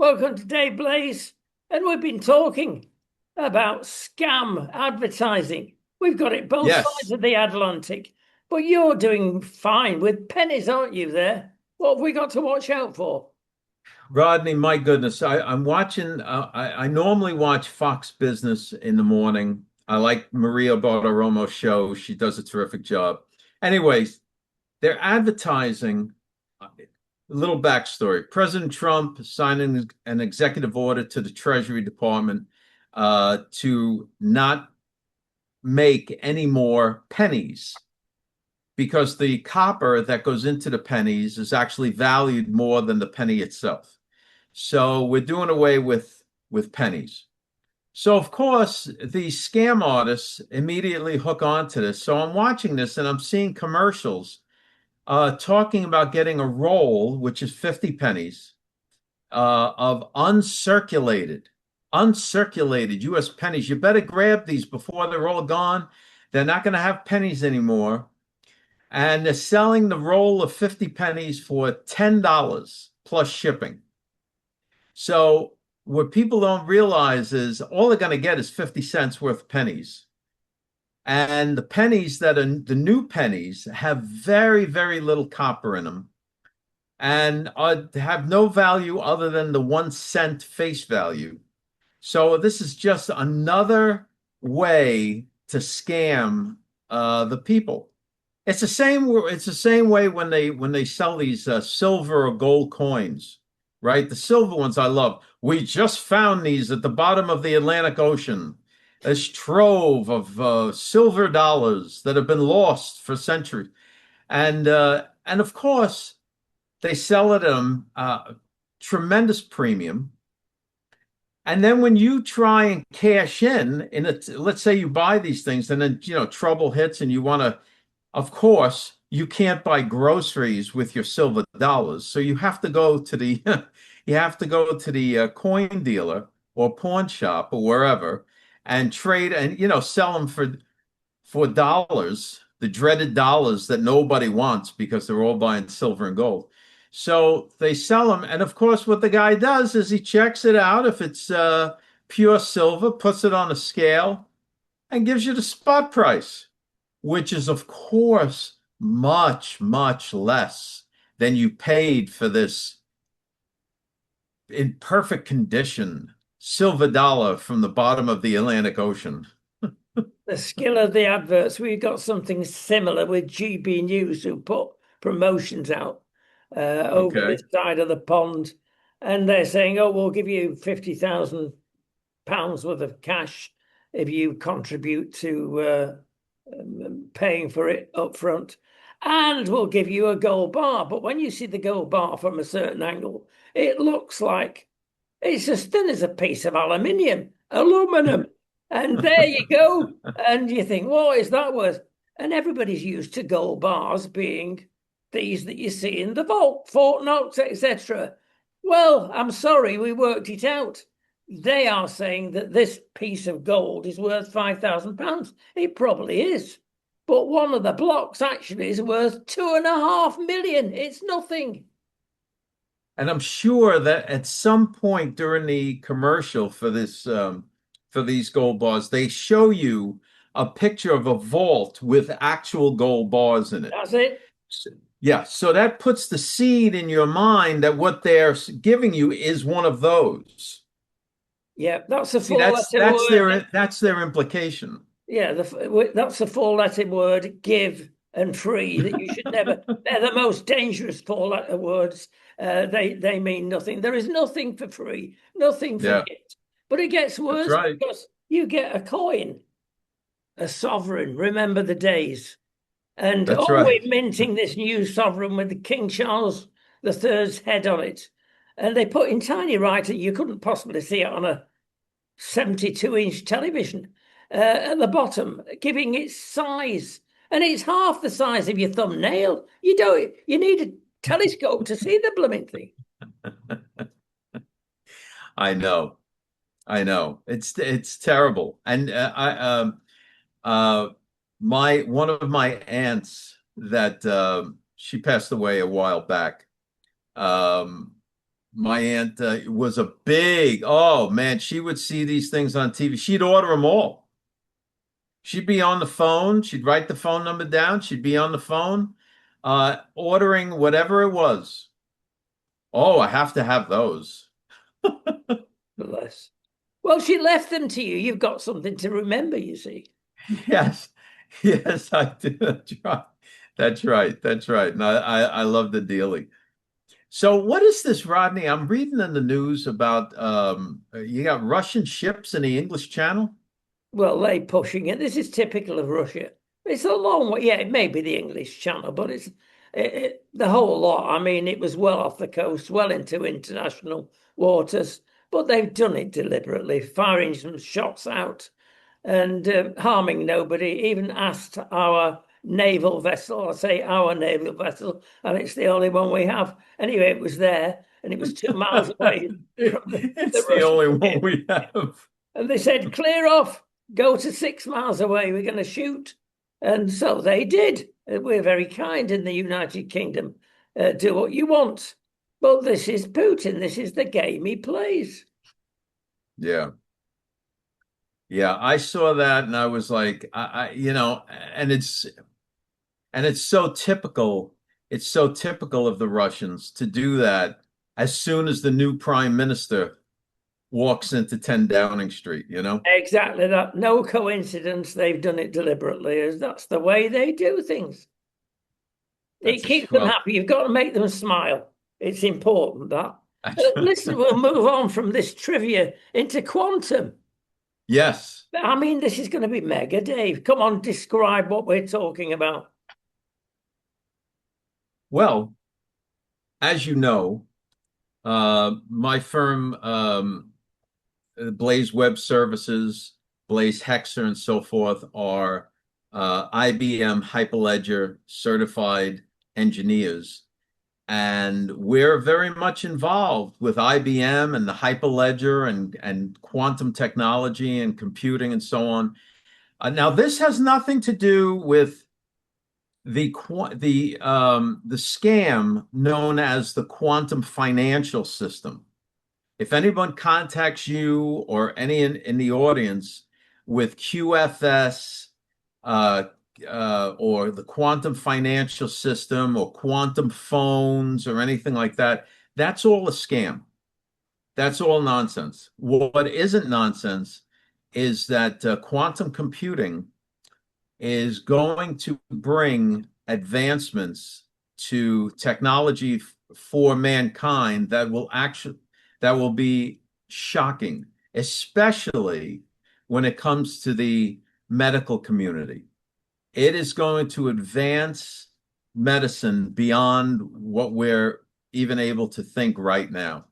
Welcome to Dave Blaze, and we've been talking about scam advertising. We've got it both sides Yes, of the Atlantic, but you're doing fine with pennies, aren't you there? What have we got to watch out for? Rodney, my goodness. I'm watching, I normally watch Fox Business in the morning. I like Maria Bartiromo's show. She does a terrific job. Anyways, they're advertising a little backstory. President Trump signing an executive order to the Treasury Department to not make any more pennies because the copper that goes into the pennies is actually valued more than the penny itself. So we're doing away with pennies. So of course, the scam artists immediately hook onto this. So I'm watching this and I'm seeing commercials talking about getting a roll, which is 50 pennies, of uncirculated US pennies. You better grab these before they're all gone. They're not going to have pennies anymore. And they're selling the roll of 50 pennies for $10 plus shipping. So what people don't realize is all they're going to get is 50 cents worth of pennies. And the pennies that are the new pennies have very, very little copper in them and have no value other than the 1 cent face value. So this is just another way to scam the people. It's the same way when they sell these silver or gold coins, right? The silver ones I love. We just found these at the bottom of the Atlantic Ocean. This trove of silver dollars that have been lost for centuries, and of course they sell it at a tremendous premium. And then when you try and cash in it, let's say you buy these things, and then trouble hits, and you want to, of course, you can't buy groceries with your silver dollars. So you have to go to the you have to go to the coin dealer or pawn shop or wherever and trade and sell them for dollars, the dreaded dollars that nobody wants because they're all buying silver and gold. So they sell them, and of course, what the guy does is he checks it out. If it's pure silver, puts it on a scale, and gives you the spot price, which is, of course, much, much less than you paid for this in perfect condition silver dollar from the bottom of the Atlantic Ocean. The skill of the adverts. We've got something similar with GB News, who put promotions out over Okay. this side of the pond, and they're saying, "Oh, we'll give you £50,000 worth of cash if you contribute to paying for it up front, and we'll give you a gold bar." But when you see the gold bar from a certain angle, it looks like it's as thin as a piece of aluminum. And there you go. And you think, what is that worth? And everybody's used to gold bars being these that you see in the vault, Fort Knox, etc. Well, I'm sorry, we worked it out. They are saying that this piece of gold is worth £5,000. It probably is. But one of the blocks actually is worth 2.5 million. It's nothing. And I'm sure that at some point during the commercial for these gold bars, they show you a picture of a vault with actual gold bars in it. That's it. So- yeah, so that puts the seed in your mind that what they're giving you is one of those. Yeah, that's a See, four that's letter that's word. their implication. Yeah, that's a four-letter word, give and free, that you should never, they're the most dangerous four-letter words. They mean nothing. There is nothing for free, nothing for Yeah, gift. But it gets that's worse right. because you get a coin, a sovereign, remember the days. And That's oh, right. we're minting this new sovereign with the King Charles III's head on it. And they put in tiny writing, you couldn't possibly see it on a 72-inch television at the bottom, giving it size. And it's half the size of your thumbnail. You need a telescope to see the blooming thing. I know. I know. It's terrible. And uh my one of my aunts that she passed away a while back. Um My aunt was a big, oh man, she would see these things on TV. She'd order them all. She'd be on the phone. She'd write the phone number down. She'd be on the phone, ordering whatever it was. Oh, I have to have those. Bless. Well, she left them to you. You've got something to remember, you see. Yes, yes, I do. That's right. That's right. That's right. And I love the dealing. So what is this, Rodney? I'm reading in the news about you got Russian ships in the English Channel. Well, they pushing it. This is typical of Russia. It's a long way. Yeah, it may be the English Channel, but the whole lot. I mean, it was well off the coast, well into international waters, but they've done it deliberately, firing some shots out and harming nobody. Even asked our naval vessel, I say our naval vessel, and it's the only one we have. Anyway, it was there, and it was 2 miles away from the It's the Russian only one ship. we have. And they said, clear off, go to 6 miles away, we're going to shoot. And so they did. We're very kind in the United Kingdom. Do what you want. But this is Putin. This is the game he plays. Yeah. Yeah, I saw that and I was like, and it's so typical. It's so typical of the Russians to do that as soon as the new prime minister walks into 10 Downing Street, you know? Exactly that. No coincidence. They've done it deliberately. As that's the way they do things. It That's a keeps them well, happy. You've got to make them smile. It's important that. that's, Listen, we'll move on from this trivia into quantum. yes. I mean, this is going to be mega, Dave. Come on, describe what we're talking about. Well, as you know, my firm, Blaze Web Services, Blaze Hexer, and so forth, are IBM Hyperledger certified engineers. And we're very much involved with IBM and the Hyperledger and quantum technology and computing and so on. Now, this has nothing to do with the scam known as the quantum financial system. If anyone contacts you or any in the audience with QFS uh, or the quantum financial system or quantum phones or anything like that, that's all a scam. That's all nonsense. What isn't nonsense is that quantum computing is going to bring advancements to technology for mankind that will be shocking, especially when it comes to the medical community. It is going to advance medicine beyond what we're even able to think right now.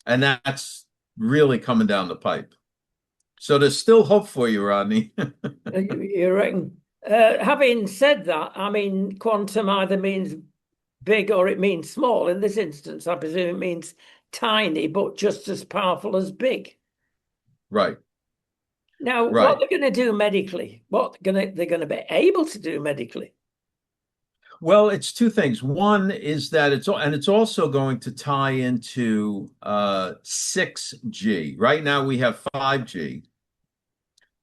And that's really coming down the pipe. So there's still hope for you, Rodney. You reckon? Having said that, I mean, quantum either means big or it means small. In this instance, I presume it means tiny, but just as powerful as big. Right, Now, what right. they're going to do medically, they're going to be able to do medically. Well, it's two things. One is that it's also going to tie into 6G. Right now we have 5G,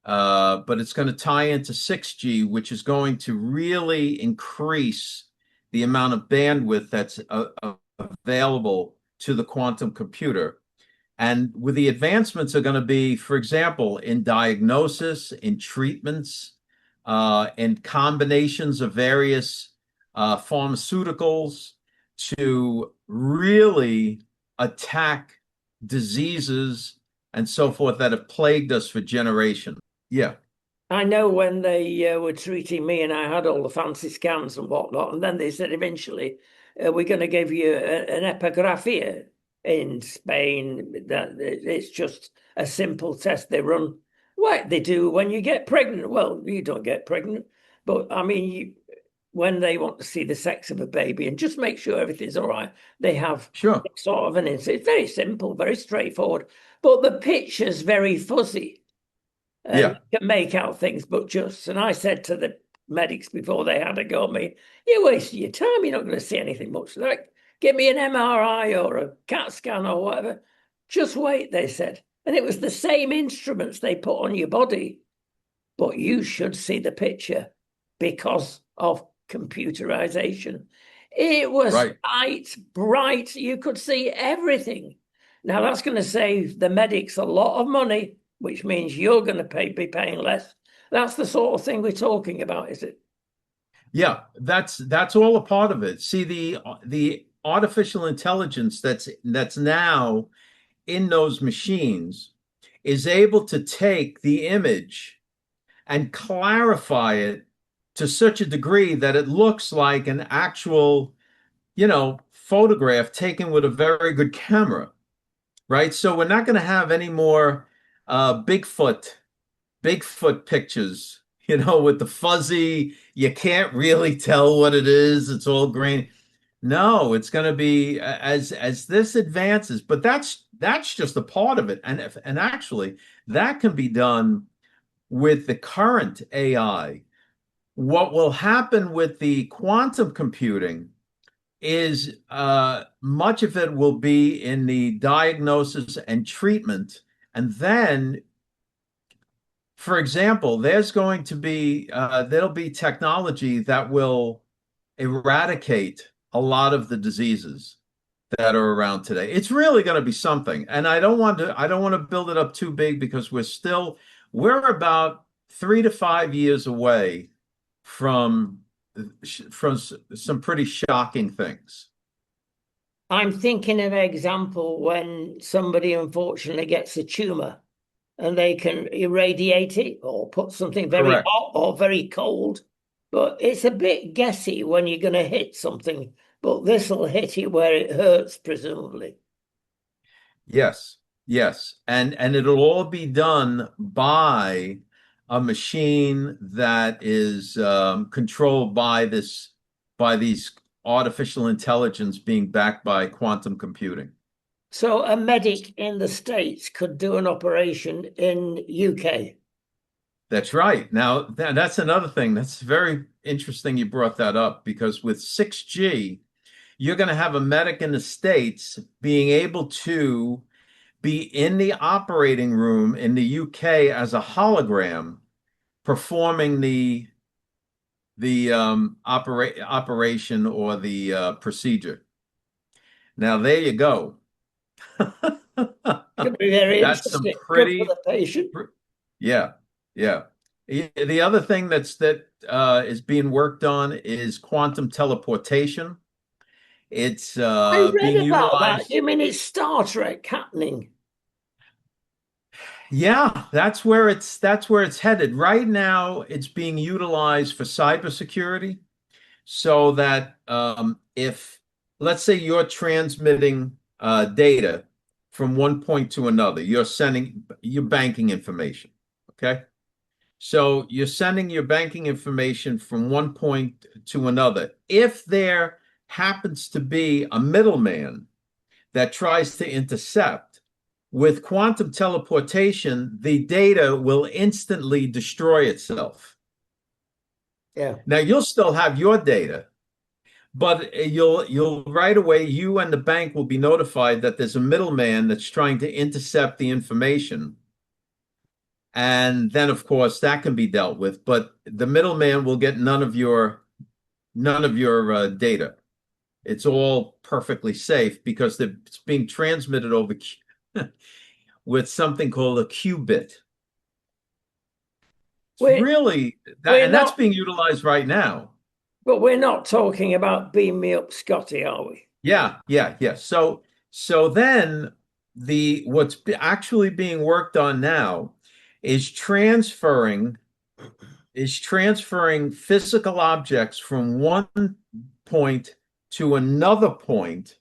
but it's going to tie into 6G, which is going to really increase the amount of bandwidth that's available to the quantum computer. And with the advancements are going to be, for example, in diagnosis, in treatments, in combinations of various pharmaceuticals to really attack diseases and so forth that have plagued us for generations. Yeah, I know when they were treating me and I had all the fancy scans and whatnot, and then they said eventually, we're going to give you an epigraphia in Spain. That it's just a simple test they run, like they do when you get pregnant. Well, you don't get pregnant, but I mean, when they want to see the sex of a baby and just make sure everything's all right, they have sure. sort of an insert. It's very simple, very straightforward, but the picture's very fuzzy and Yeah, you can make out things but just. And I said to the medics before they had a go at me, you're wasting your time. You're not going to see anything much. Like, Give me an MRI or a CAT scan or whatever. Just wait, they said. And it was the same instruments they put on your body, but you should see the picture because of computerization. It was Right. bright. You could see everything. Now that's going to save the medics a lot of money, which means you're going to be paying less. That's the sort of thing we're talking about, is it? Yeah, that's all a part of it. See, the artificial intelligence that's now in those machines is able to take the image and clarify it to such a degree that it looks like an actual, photograph taken with a very good camera, right? So we're not going to have any more Bigfoot pictures, with the fuzzy, you can't really tell what it is. It's all green. No, it's going to be as this advances, but that's just a part of it. And actually, that can be done with the current AI. What will happen with the quantum computing is much of it will be in the diagnosis and treatment. And then, for example, there'll be technology that will eradicate a lot of the diseases that are around today. It's really going to be something. And I don't want to build it up too big because we're about 3 to 5 years away from from some pretty shocking things. I'm thinking of an example when somebody unfortunately gets a tumor and they can irradiate it or put something very Correct. hot or very cold. But it's a bit guessy when you're going to hit something. But this will hit it where it hurts, presumably. Yes. Yes. And it'll all be done by a machine that is controlled by these artificial intelligence being backed by quantum computing. So a medic in the States could do an operation in UK. That's right. Now, that's another thing that's very interesting you brought that up because with 6G, you're going to have a medic in the States being able to be in the operating room in the UK as a hologram performing the operation or the procedure. Now, there you go. Could be very That's some interesting. Good for the patient. yeah, yeah. The other thing that is being worked on is quantum teleportation. It's I read being about that. utilized. You mean it's Star Trek happening? Yeah, that's where it's headed. Right now, it's being utilized for cybersecurity, so that if let's say you're transmitting data from one point to another, you're sending your banking information. Okay. So you're sending your banking information from one point to another. If there happens to be a middleman that tries to intercept, with quantum teleportation, the data will instantly destroy itself. Yeah. Now you'll still have your data, but you'll right away, you and the bank will be notified that there's a middleman that's trying to intercept the information. And then, of course, that can be dealt with, but the middleman will get none of your data. It's all perfectly safe because it's being transmitted over with something called a qubit. It's We're really that, we're and that's not, being utilized right now. but we're not talking about beam me up, Scotty, are we? Yeah, yeah, yeah. So then what's actually being worked on now is transferring physical objects from one point to another point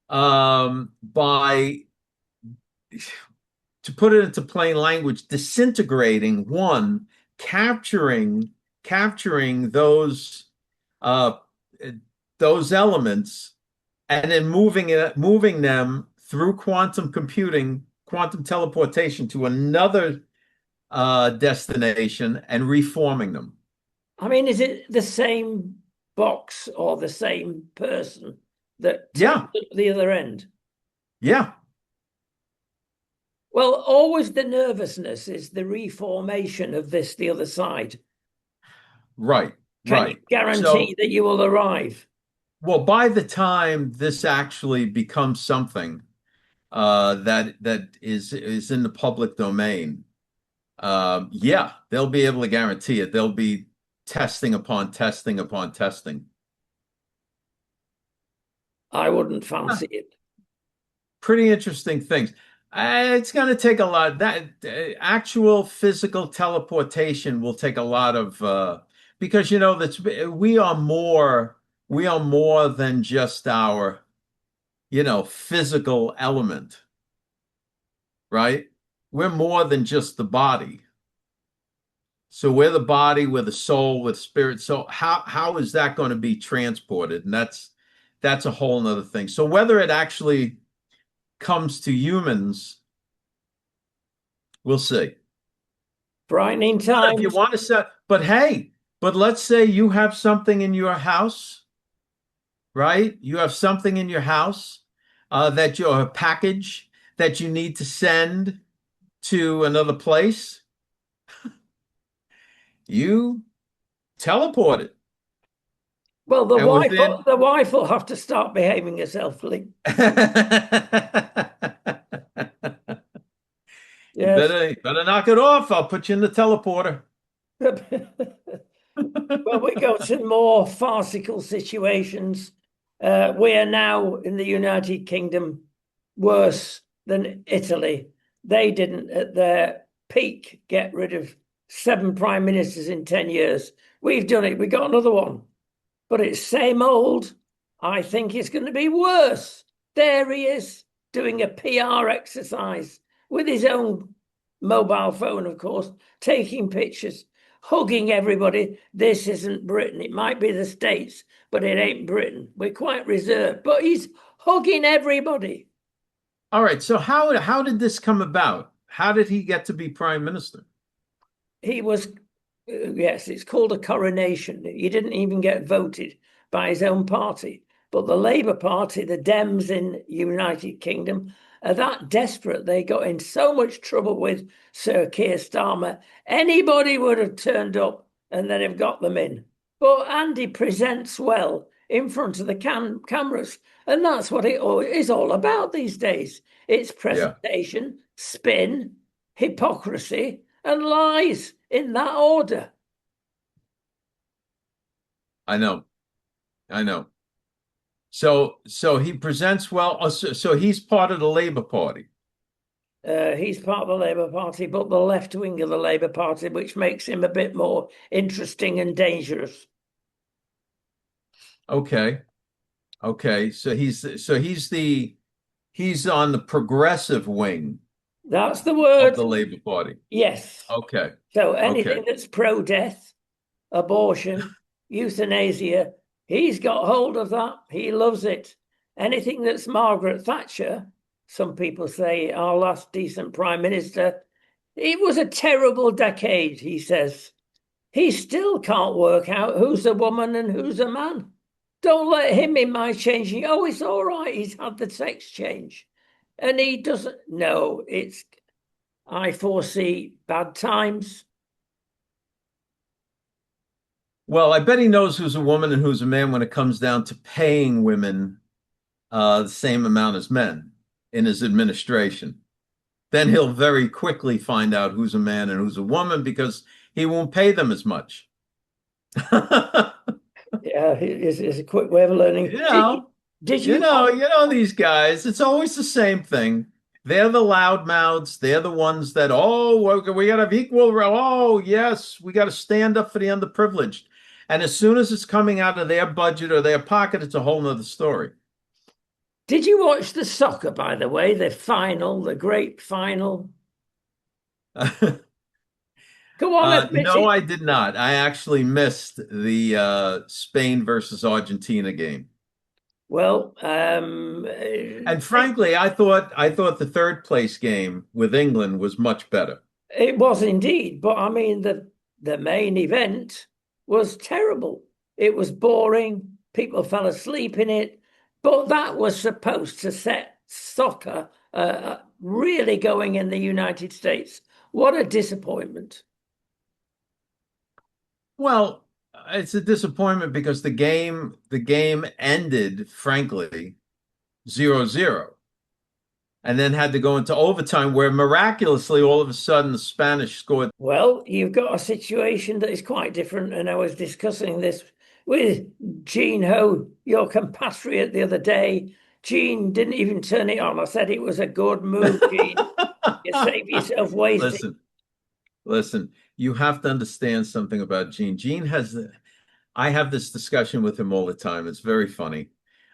by, to put it into plain language, disintegrating one, capturing uh, those elements, and then moving them through quantum computing, quantum teleportation to another destination and reforming them. I mean, is it the same box or the same person? that turns Yeah, up the other end. yeah, Well, always the nervousness is the reformation of this, the other side. right, Can you right. guarantee So, that you will arrive? well, by the time this actually becomes something that is in the public domain, yeah, they'll be able to guarantee it. They'll be testing upon testing upon testing. I wouldn't fancy it. Pretty interesting things. It's going to take a lot. That actual physical teleportation will take a lot of because that's we are more than just our physical element, right? We're more than just the body. So we're the body, we're the soul, we're the spirit. So how is that going to be transported? And that's a whole nother thing. So whether it actually comes to humans, we'll see. Frightening But if you times. want to set, but hey, but let's say you have something in your house, right? You have something in your house that you're a package that you need to send to another place. You teleport it, Well, and within the wife will have to start behaving herself, Lee. you Yes. better knock it off. I'll put you in the teleporter. Well, we go to more farcical situations. We are now in the United Kingdom worse than Italy. They didn't, at their peak, get rid of 7 prime ministers in 10 years. We've done it. We got another one, but it's same old. I think it's going to be worse. There he is doing a PR exercise with his own mobile phone, of course, taking pictures, hugging everybody. This isn't Britain. It might be the States, but it ain't Britain. We're quite reserved, but he's hugging everybody. All right. So how did this come about? How did he get to be prime minister? He was, yes, it's called a coronation. He didn't even get voted by his own party. But the Labour Party, the Dems in United Kingdom, are that desperate. They got in so much trouble with Sir Keir Starmer. Anybody would have turned up and they'd have got them in. But Andy presents well in front of the cameras. And that's what it is all about these days. It's Yeah, presentation, spin, hypocrisy, and lies in that order. I know. I know. So he presents well. So he's part of the Labour Party. He's part of the Labour Party, but the left wing of the Labour Party, which makes him a bit more interesting and dangerous. Okay. Okay. So he's on the progressive wing That's the of word. the Labour Party. Yes. Okay. So Okay. anything that's pro death, abortion, euthanasia, he's got hold of that. He loves it. Anything that's Margaret Thatcher, some people say our last decent prime minister, it was a terrible decade, he says. He still can't work out who's a woman and who's a man. Don't let him in my changing. Oh, it's all right. He's had the sex change. And he doesn't. No, I foresee bad times. Well, I bet he knows who's a woman and who's a man when it comes down to paying women the same amount as men in his administration. Then he'll very quickly find out who's a man and who's a woman because he won't pay them as much. Yeah, it's a quick way of You learning. know, Did you you know, watch? you know these guys. It's always the same thing. They're the loudmouths. They're the ones that, oh, we got to have equal. Oh, yes, we got to stand up for the underprivileged. And as soon as it's coming out of their budget or their pocket, it's a whole nother story. Did you watch the soccer, by the way, the final, the great final? Go on, admit No, it. I did not. I actually missed the Spain versus Argentina game. Well, And frankly, I thought the third place game with England was much better. it was indeed, but I mean the main event was terrible. It was boring. People fell asleep in it. But that was supposed to set soccer really going in the United States. What a disappointment. Well, it's a disappointment because the game ended, frankly, 0-0, and then had to go into overtime where miraculously all of a sudden the Spanish scored. Well, you've got a situation that is quite different. And I was discussing this with Jean Ho, your compatriot, the other day. Jean didn't even turn it on. I said it was a good move, Jean. You save yourself wasting. Listen, listen, you have to understand something about Gene. I have this discussion with him all the time. It's very funny.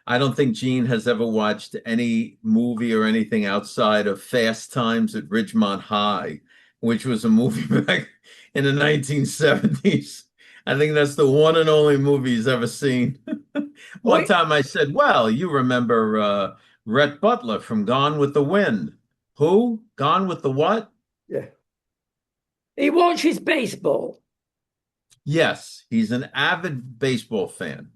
I don't think Gene has ever watched any movie or anything outside of Fast Times at Ridgemont High, which was a movie back in the 1970s. I think that's the one and only movie he's ever seen. One Wait, time I said, well, you remember Rhett Butler from Gone with the Wind. Who? Gone with the what? yeah. He watches baseball. Yes, he's an avid baseball fan.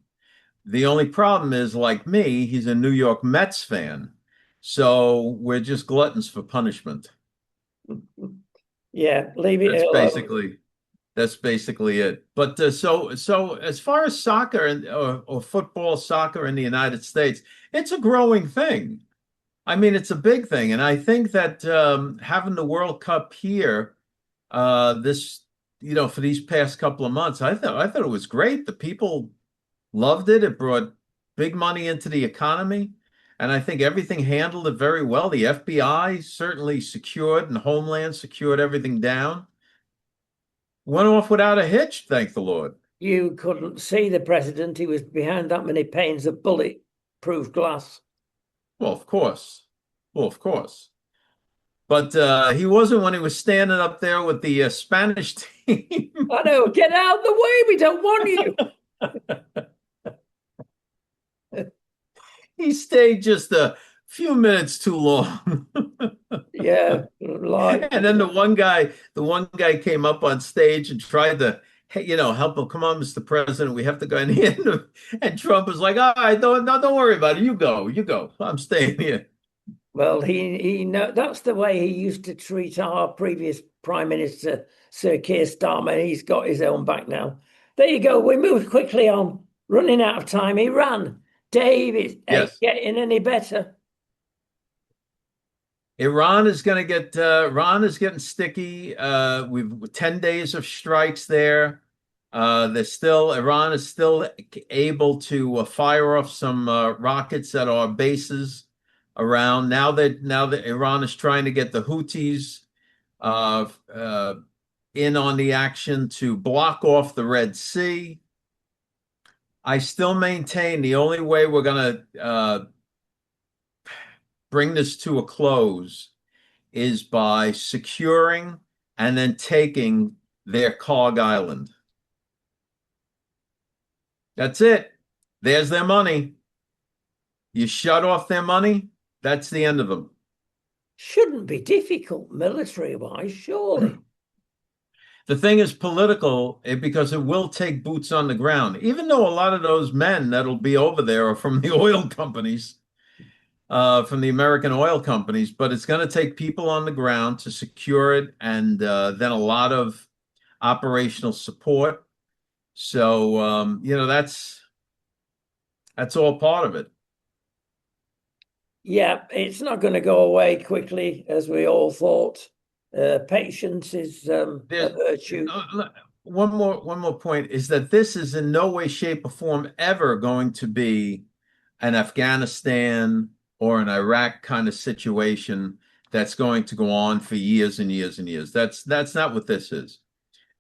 The only problem is, like me, he's a New York Mets fan. So we're just gluttons for punishment. Yeah, leave it That's alone. basically that's basically it. But so as far as soccer or football, soccer in the United States, it's a growing thing. I mean, it's a big thing, and I think that having the World Cup here, this for these past couple of months, I thought it was great. The people loved it. It brought big money into the economy. And I think everything handled it very well. The FBI certainly secured and Homeland secured everything down. Went off without a hitch, thank the Lord. You couldn't see the president. He was behind that many panes of bullet-proof glass. Well, of course. Well, of course. But he wasn't when he was standing up there with the Spanish team. I know, get out of the way. We don't want you. He stayed just a few minutes too long. Yeah, like, And then the one guy came up on stage and tried to, hey, help him. Come on, Mr. President, we have to go in here. And Trump was like, all right, don't worry about it. You go. I'm staying here. well, he know that's the way he used to treat our previous Prime Minister, Sir Keir Starmer. He's got his own back now. There you go. We moved quickly on. Running out of time. He ran. Dave, it ain't Yes. getting any better. Iran is going to get Iran is getting sticky. We've 10 days of strikes there. Iran is still able to fire off some rockets at our bases around. Now that Iran is trying to get the Houthis uh, uh, in on the action to block off the Red Sea. I still maintain the only way we're going to bring this to a close is by securing and then taking their Cog Island. That's it. There's their money. You shut off their money, that's the end of them. Shouldn't be difficult military-wise, surely. The thing is political because it will take boots on the ground, even though a lot of those men that'll be over there are from the oil companies, from the American oil companies, but it's going to take people on the ground to secure it and then a lot of operational support. So, that's all part of it. Yeah, it's not going to go away quickly as we all thought. Patience is a There's virtue. one more point is that this is in no way, shape, or form ever going to be an Afghanistan or an Iraq kind of situation that's going to go on for years and years and years. That's not what this is.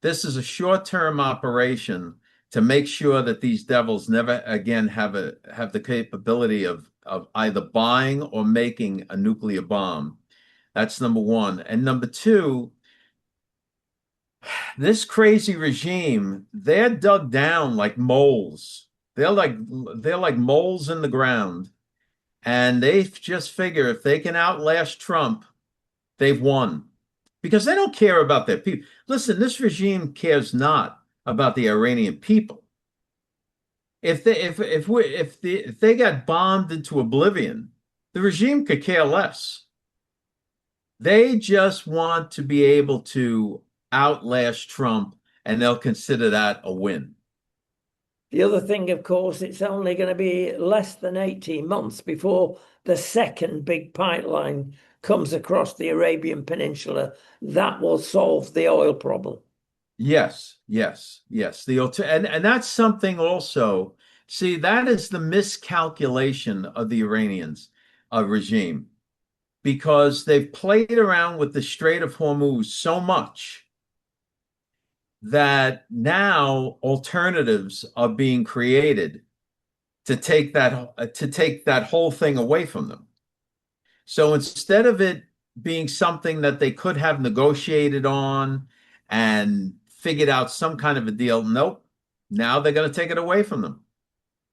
This is a short-term operation to make sure that these devils never again have the capability of either buying or making a nuclear bomb. That's number one. And number two, this crazy regime, they're dug down like moles. They're like moles in the ground. And they just figure if they can outlast Trump, they've won. Because they don't care about their people. Listen, this regime cares not about the Iranian people. if they got bombed into oblivion, the regime could care less. They just want to be able to outlast Trump, and they'll consider that a win. The other thing, of course, it's only going to be less than 18 months before the second big pipeline comes across the Arabian Peninsula. That will solve the oil problem. Yes, yes, yes. And that's something also. See, that is the miscalculation of the Iranians regime because they've played around with the Strait of Hormuz so much that now alternatives are being created to take that whole thing away from them. So instead of it being something that they could have negotiated on and figured out some kind of a deal, nope. Now they're going to take it away from them.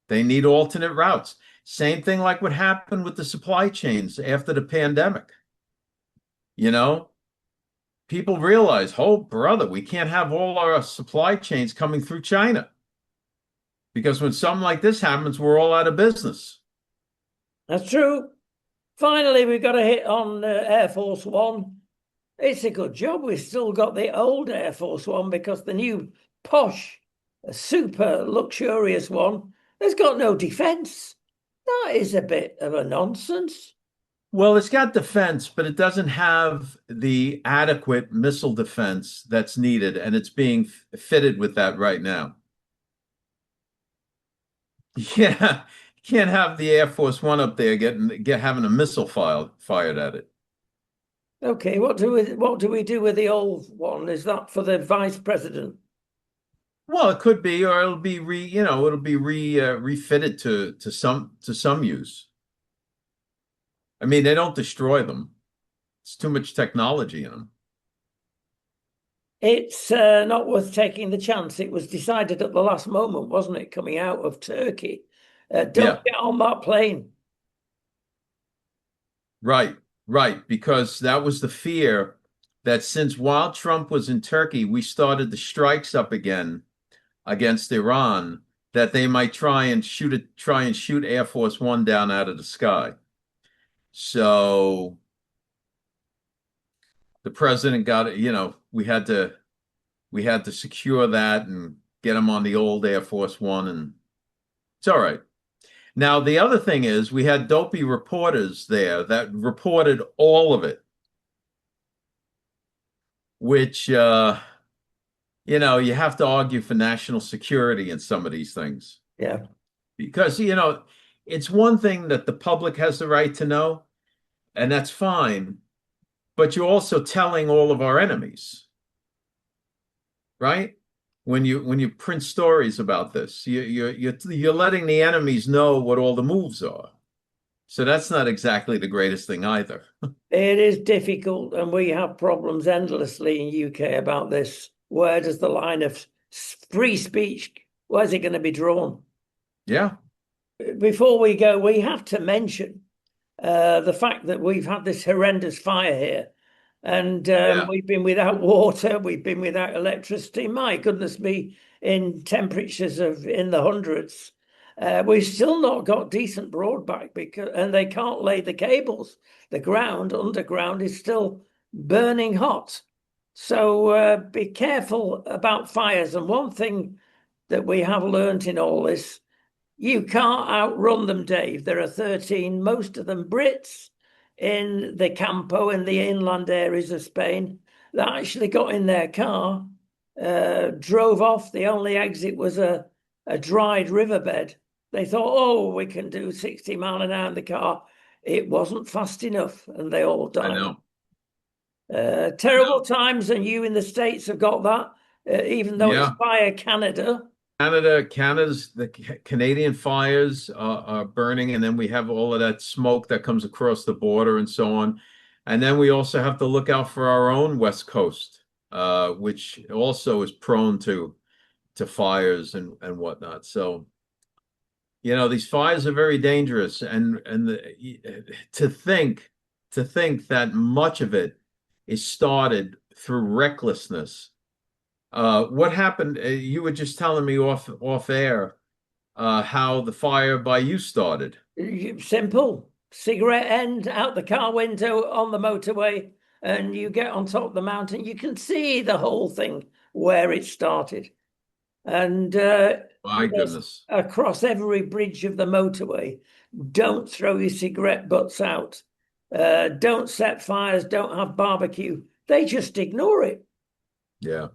They need alternate routes. Same thing like what happened with the supply chains after the pandemic. You know, people realize, oh, brother, we can't have all our supply chains coming through China because when something like this happens, we're all out of business. That's true. Finally, we've got a hit on Air Force One. It's a good job. We've still got the old Air Force One because the new posh, super luxurious one has got no defense. That is a bit of a nonsense. Well, it's got defense, but it doesn't have the adequate missile defense that's needed, and it's being fitted with that right now. Yeah, you can't have the Air Force One up there having a missile fired at it. Okay, what do we do with the old one? Is that for the vice president? Well, it could be, or it'll be refitted to some use. I mean, they don't destroy them. It's too much technology in them. It's not worth taking the chance. It was decided at the last moment, wasn't it, coming out of Turkey? Don't Yeah, get on that plane. right, right. Because that was the fear that since while Trump was in Turkey, we started the strikes up again against Iran, that they might try and shoot Air Force One down out of the sky. So the president got it, we had to secure that and get him on the old Air Force One, and it's all right. Now, the other thing is we had dopey reporters there that reported all of it, which you have to argue for national security in some of these things. Yeah. Because, it's one thing that the public has the right to know, and that's fine, but you're also telling all of our enemies, right? When you print stories about this, you're letting the enemies know what all the moves are. So that's not exactly the greatest thing either. It is difficult, and we have problems endlessly in UK about this. Where does the line of free speech, where's it going to be drawn? Yeah, Before we go, we have to mention the fact that we've had this horrendous fire here, and yeah, we've been without water, we've been without electricity. My goodness me, in temperatures of in the hundreds. We've still not got decent broadband and they can't lay the cables. The ground underground is still burning hot. So be careful about fires. And one thing that we have learnt in all this, you can't outrun them, Dave. There are 13, most of them Brits in the Campo in the inland areas of Spain that actually got in their car, drove off. The only exit was a dried riverbed. They thought, oh, we can do 60 mile an hour in the car. It wasn't fast enough, and they all I died. know. I Terrible know. times, and you in the States have got that, even though it's Yeah. via Canada. Canada's the Canadian fires are burning, and then we have all of that smoke that comes across the border and so on. And then we also have to look out for our own West Coast, which also is prone to fires and whatnot. So, these fires are very dangerous, to think to think that much of it is started through recklessness. What happened? You were just telling me off air how the fire by you started. Simple. Cigarette end out the car window on the motorway, and you get on top of the mountain. You can see the whole thing where it started. And My yes, goodness. across every bridge of the motorway, don't throw your cigarette butts out. Don't set fires, don't have barbecue. They just ignore it. Yeah.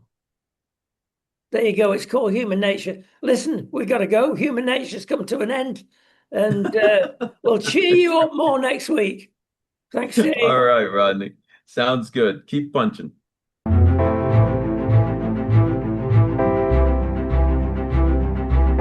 There you go. It's called human nature. Listen, we got to go. Human nature's come to an end. And we'll cheer you up more next week. Thanks, All Dave. right, Rodney. Sounds good. Keep punching.